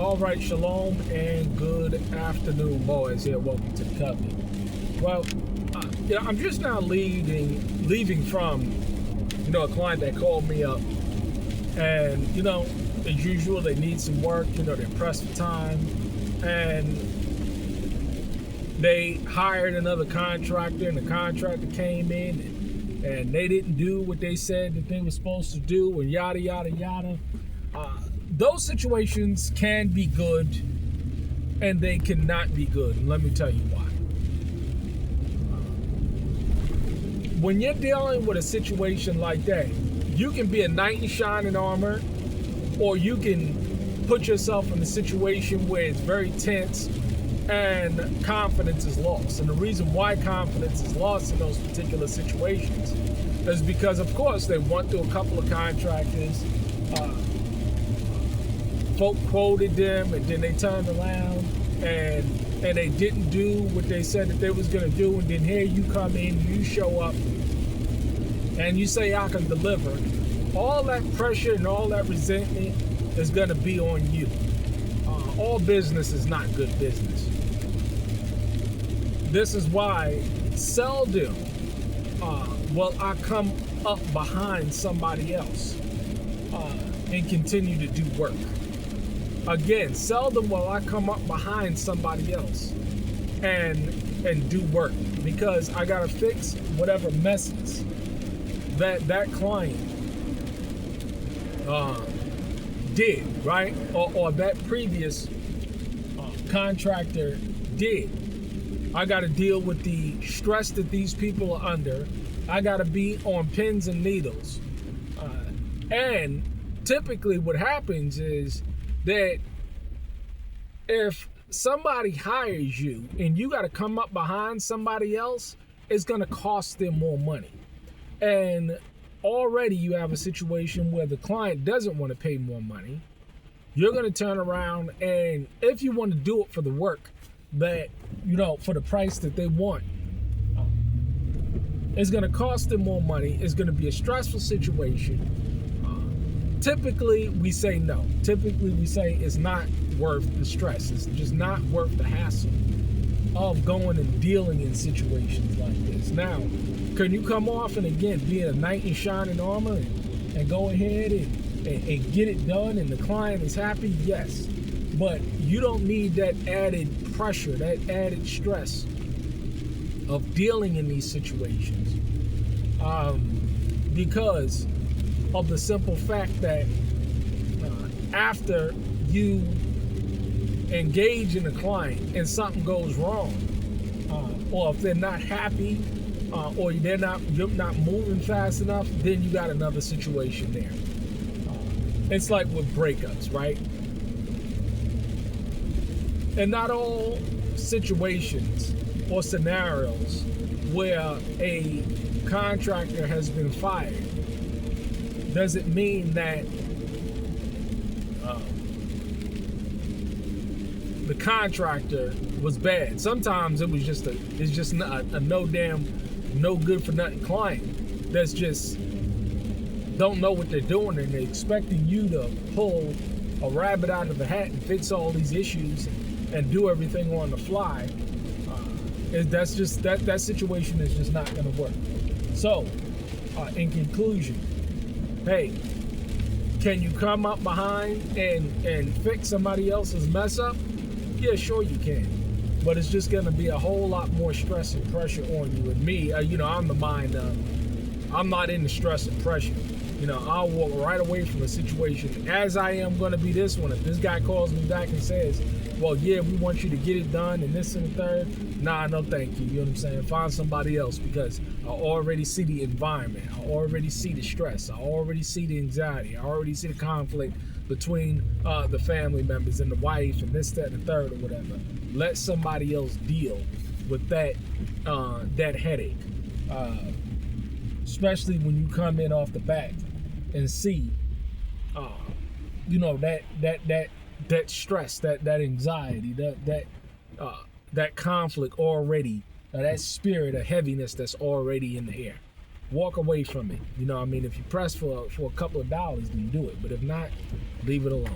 All right, shalom and good afternoon, boys. Here, welcome to the company. Well, I'm just now leaving from, a client that called me up, and as usual, they need some work. They're pressed for time, and they hired another contractor, and the contractor came in, and they didn't do what they said that they were supposed to do, and yada yada yada. Those situations can be good and they cannot be good. And let me tell you why. When you're dealing with a situation like that, you can be a knight in shining armor, or you can put yourself in a situation where it's very tense and confidence is lost. And the reason why confidence is lost in those particular situations is because, of course, they went through a couple of contractors. Folk quoted them, and then they turned around and they didn't do what they said that they was going to do. And then here you come in, you show up, and you say, I can deliver. All that pressure and all that resentment is going to be on you. All business is not good business. This is why seldom will I come up behind somebody else and continue to do work. Again, seldom will I come up behind somebody else and do work, because I gotta fix whatever messes that client did, right? Or that previous contractor did. I gotta deal with the stress that these people are under. I gotta be on pins and needles. And typically what happens is that if somebody hires you and you got to come up behind somebody else, it's going to cost them more money. And already you have a situation where the client doesn't want to pay more money. You're going to turn around, and if you want to do it for the work that, for the price that they want, it's going to cost them more money. It's going to be a stressful situation. Typically, we say no. Typically, we say it's not worth the stress. It's just not worth the hassle of going and dealing in situations like this. Now, can you come off and, again, be a knight in shining armor and go ahead and get it done and the client is happy? Yes. But you don't need that added pressure, that added stress of dealing in these situations. Because of the simple fact that after you engage in a client and something goes wrong, or if they're not happy, or you're not moving fast enough, then you got another situation there. It's like with breakups, right? And not all situations or scenarios where a contractor has been fired doesn't mean that the contractor was bad. Sometimes it's just a no good for nothing client that's just don't know what they're doing, and they're expecting you to pull a rabbit out of the hat and fix all these issues and do everything on the fly. That situation is just not going to work. So, in conclusion, hey, can you come up behind and fix somebody else's mess up? Yeah, sure you can. But it's just going to be a whole lot more stress and pressure on you. And me, I'm the mind of, I'm not into stress and pressure. I'll walk right away from a situation, as I am going to be this one. If this guy calls me back and says, well, yeah, we want you to get it done and this and the third, nah, no thank you. You know what I'm saying? Find somebody else, because I already see the environment. I already see the stress. I already see the anxiety. I already see the conflict between the family members and the wife and this, that, and the third, or whatever. Let somebody else deal with that headache. Especially when you come in off the bat and see, that stress, that anxiety, that conflict already, that spirit of heaviness that's already in the air. Walk away from it. If you press for a couple of dollars, then do it. But if not, leave it alone.